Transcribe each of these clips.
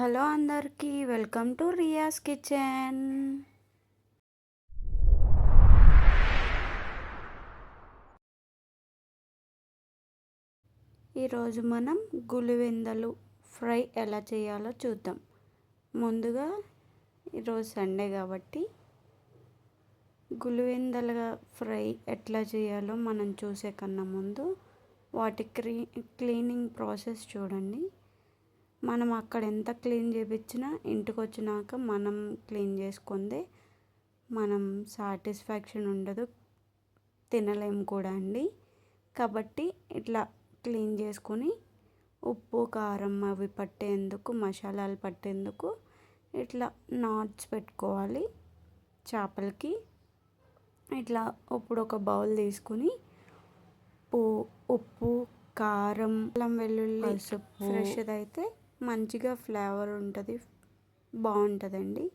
Hello అందరికీ welcome to రియాస్ kitchen. ఈరోజు మనం గులివెందలు ఫ్రై ఎలా చేయాలో చూద్దాం. ముందుగా ఈరోజు సండే కాబట్టి గులివెందల ఫ్రై ఎట్లా చేయాలో మనం చూసే కన్నా ముందు వాటి క్లీనింగ్ ప్రాసెస్ చూడండి. మనం అక్కడ ఎంత క్లీన్ చేయించినా ఇంటికి వచ్చినాక మనం క్లీన్ చేసుకుందే మనం సాటిస్ఫాక్షన్ ఉండదు, తినలేము కూడా అండి. కాబట్టి ఇట్లా క్లీన్ చేసుకొని ఉప్పు కారం అవి పట్టేందుకు, మసాలాలు పట్టేందుకు ఇట్లా నాట్స్ పెట్టుకోవాలి చేపలకి. ఇట్లా ఇప్పుడు ఒక బౌల్ తీసుకుని ఉప్పు కారం అల్లం వెల్లుల్లి పసుపు ఫ్రెష్ది అయితే మంచిగా ఫ్లేవర్ ఉంటుంది, బాగుంటుందండి.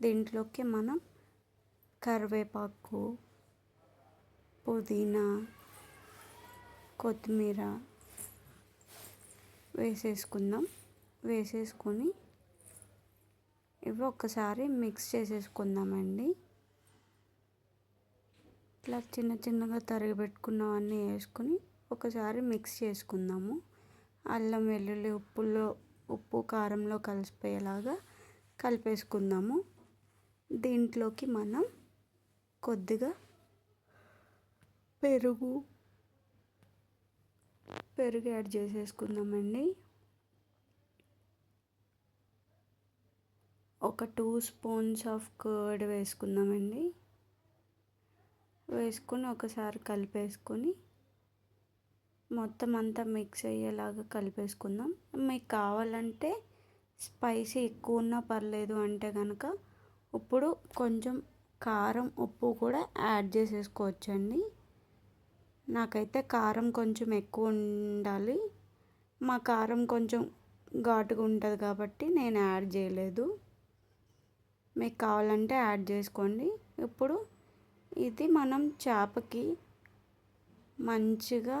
దీంట్లోకి మనం కరివేపాకు, పుదీనా, కొత్తిమీర వేసేసుకొని ఇవి ఒక్కసారి మిక్స్ చేసేసుకుందామండి. ఇట్లా చిన్న చిన్నగా తరిగి పెట్టుకున్నవన్నీ వేసుకొని ఒకసారి మిక్స్ చేసుకుందాము. అల్లం వెల్లుల్లి ఉప్పు కారంలో కలిసిపోయేలాగా కలిపేసుకుందాము. దీంట్లోకి మనం కొద్దిగా పెరుగు యాడ్ చేసేసుకుందామండి. ఒక 2 స్పూన్స్ ఆఫ్ కర్డ్ వేసుకుందామండి. వేసుకొని ఒకసారి కలిపేసుకొని మొత్తం అంతా మిక్స్ అయ్యేలాగా కలిపేసుకుందాం. మీకు కావాలంటే స్పైసీ ఎక్కువ ఉన్నా పర్లేదు అంటే కనుక ఇప్పుడు కొంచెం కారం ఉప్పు కూడా యాడ్ చేసేసుకోవచ్చండి. నాకైతే కారం కొంచెం ఎక్కువ ఉండాలి, మా కారం కొంచెం ఘాటుగా ఉంటుంది కాబట్టి నేను యాడ్ చేయలేదు. మీకు కావాలంటే యాడ్ చేసుకోండి. ఇప్పుడు ఇది మనం చేపకి మంచిగా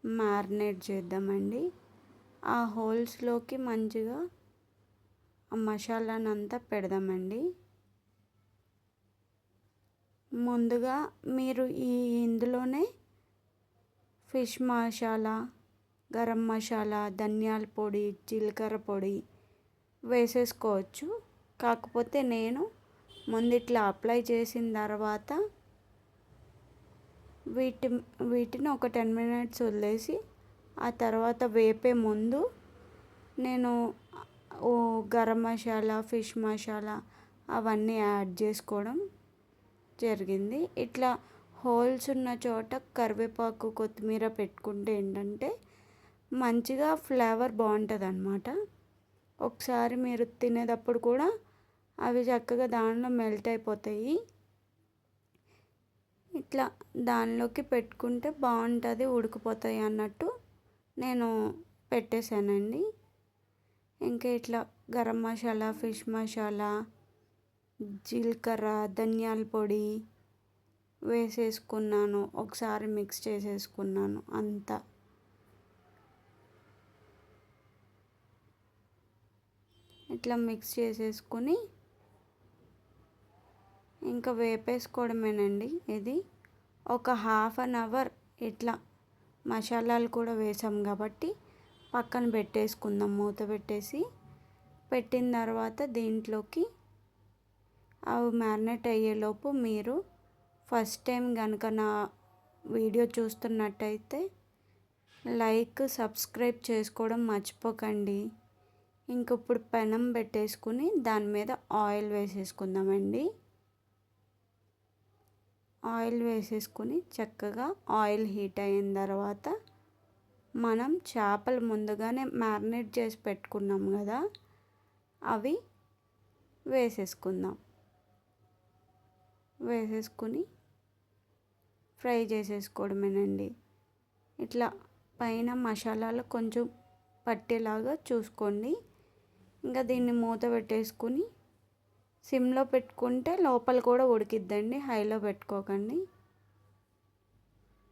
మ్యారినేట్ చేద్దామండి. ఆ హోల్స్లోకి మంచిగా ఆ మసాలానంతా పెడదామండి. ముందుగా మీరు ఇందులోనే ఫిష్ మసాలా, గరం మసాలా, ధనియాల పొడి, జీలకర్ర పొడి వేసేసుకోవచ్చు. కాకపోతే నేను ముందు ఇట్లా అప్లై చేసిన తర్వాత వీటిని ఒక 10 మినిట్స్ వదిలేసి ఆ తర్వాత వేపే ముందు నేను గరం మసాలా, ఫిష్ మసాలా అవన్నీ యాడ్ చేసుకోవడం జరిగింది. ఇట్లా హోల్స్ ఉన్న చోట కరివేపాకు, కొత్తిమీర పెట్టుకుంటే ఏంటంటే మంచిగా ఫ్లేవర్ బాగుంటుంది అన్నమాట. ఒకసారి మీరు తినేటప్పుడు కూడా అవి చక్కగా దానిలో మెల్ట్ అయిపోతాయి. ఇట్లా దానిలోకి పెట్టుకుంటే బాగుంటుంది, ఉడికిపోతాయి అన్నట్టు నేను పెట్టేశానండి. ఇంకా ఇట్లా గరం మసాలా, ఫిష్ మసాలా, జీలకర్ర, ధనియాల పొడి వేసేసుకున్నాను. ఒకసారి మిక్స్ చేసేసుకున్నాను అంతా. ఇట్లా మిక్స్ చేసేసుకొని ఇంకా వేపేసుకోవడమేనండి. ఇది ఒక 1/2 అవర్ ఇట్లా మసాలాలు కూడా వేసాం కాబట్టి పక్కన పెట్టేసుకుందాం. మూత పెట్టిన తర్వాత దీంట్లోకి అవి మ్యారినేట్ అయ్యేలోపు మీరు ఫస్ట్ టైం కనుక నా వీడియో చూస్తున్నట్టయితే లైక్, సబ్స్క్రైబ్ చేసుకోవడం మర్చిపోకండి. ఇంక ఇప్పుడు పెనం పెట్టేసుకుని దాని మీద ఆయిల్ వేసేసుకుందామండి. ఆయిల్ వేసేసుకుని చక్కగా ఆయిల్ హీట్ అయిన తర్వాత మనం చేపలు ముందుగానే మ్యారినేట్ చేసి పెట్టుకున్నాం కదా, అవి వేసేసుకుని ఫ్రై చేసేసుకోవడమేనండి. ఇట్లా పైన మసాలాలు కొంచెం పట్టేలాగా చూసుకోండి. ఇంకా దీన్ని మూత పెట్టేసుకుని సిమ్లో పెట్టుకుంటే లోపల కూడా ఉడికిద్దండి, హైలో పెట్టుకోకండి.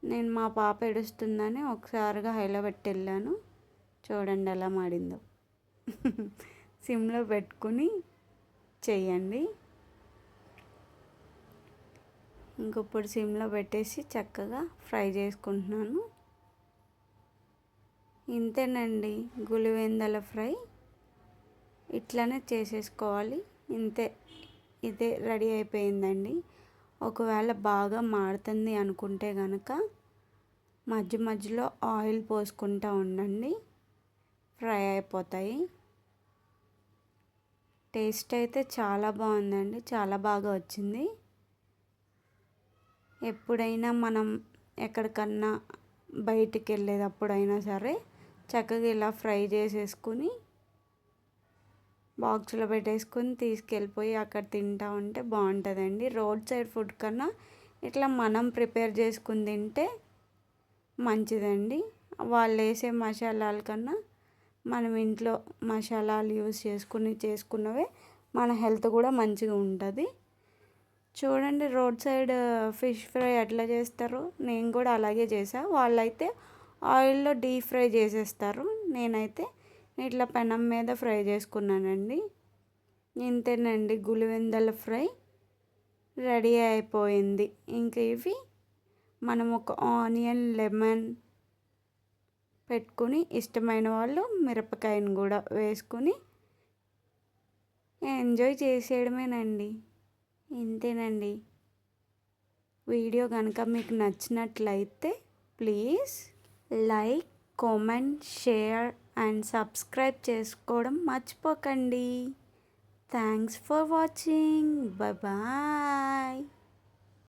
నేను మా పాప ఏడుస్తుందని ఒకసారిగా హైలో పెట్టి వెళ్ళాను. చూడండి ఎలా మాడిందో. సిమ్లో పెట్టుకుని చేయండి. ఇంకొప్పుడు సిమ్లో పెట్టేసి చక్కగా ఫ్రై చేసుకుంటున్నాను. ఇంతేనండి గులివెందల ఫ్రై. ఇట్లానే చేసేసుకోవాలి. ఇంతే, ఇదే రెడీ అయిపోయిందండి. ఒకవేళ బాగా మాడుతుంది అనుకుంటే కనుక మధ్య మధ్యలో ఆయిల్ పోసుకుంటూ ఉండండి, ఫ్రై అయిపోతాయి. టేస్ట్ అయితే చాలా బాగుందండి, చాలా బాగా వచ్చింది. ఎప్పుడైనా మనం ఎక్కడికన్నా బయటికి వెళ్ళేటప్పుడైనా సరే చక్కగా ఇలా ఫ్రై చేసేసుకుని బాక్స్లో పెట్టేసుకొని తీసుకెళ్ళిపోయి అక్కడ తింటా ఉంటే బాగుంటుందండి. రోడ్ సైడ్ ఫుడ్ కన్నా ఇట్లా మనం ప్రిపేర్ చేసుకుని తింటే మంచిదండి. వాళ్ళు వేసే మసాలాల కన్నా మనం ఇంట్లో మసాలాలు యూస్ చేసుకున్నవే మన హెల్త్ కూడా మంచిగా ఉంటుంది. చూడండి రోడ్ సైడ్ ఫిష్ ఫ్రై ఎట్లా చేస్తారో, నేను కూడా అలాగే చేసాను. వాళ్ళైతే ఆయిల్లో డీప్ ఫ్రై చేసేస్తారు, నేనైతే ఇట్లా పెనం మీద ఫ్రై చేసుకున్నానండి. ఇంతేనండి గులివెందల ఫ్రై రెడీ అయిపోయింది. ఇంక ఇవి మనం ఒక ఆనియన్, లెమన్ పెట్టుకుని ఇష్టమైన వాళ్ళు మిరపకాయను కూడా వేసుకుని ఎంజాయ్ చేసేయడమేనండి. ఇంతేనండి. వీడియో కనుక మీకు నచ్చినట్లయితే please like, comment, share and subscribe చేసుకోవడం మర్చిపోకండి. Thanks for watching. బాయ్.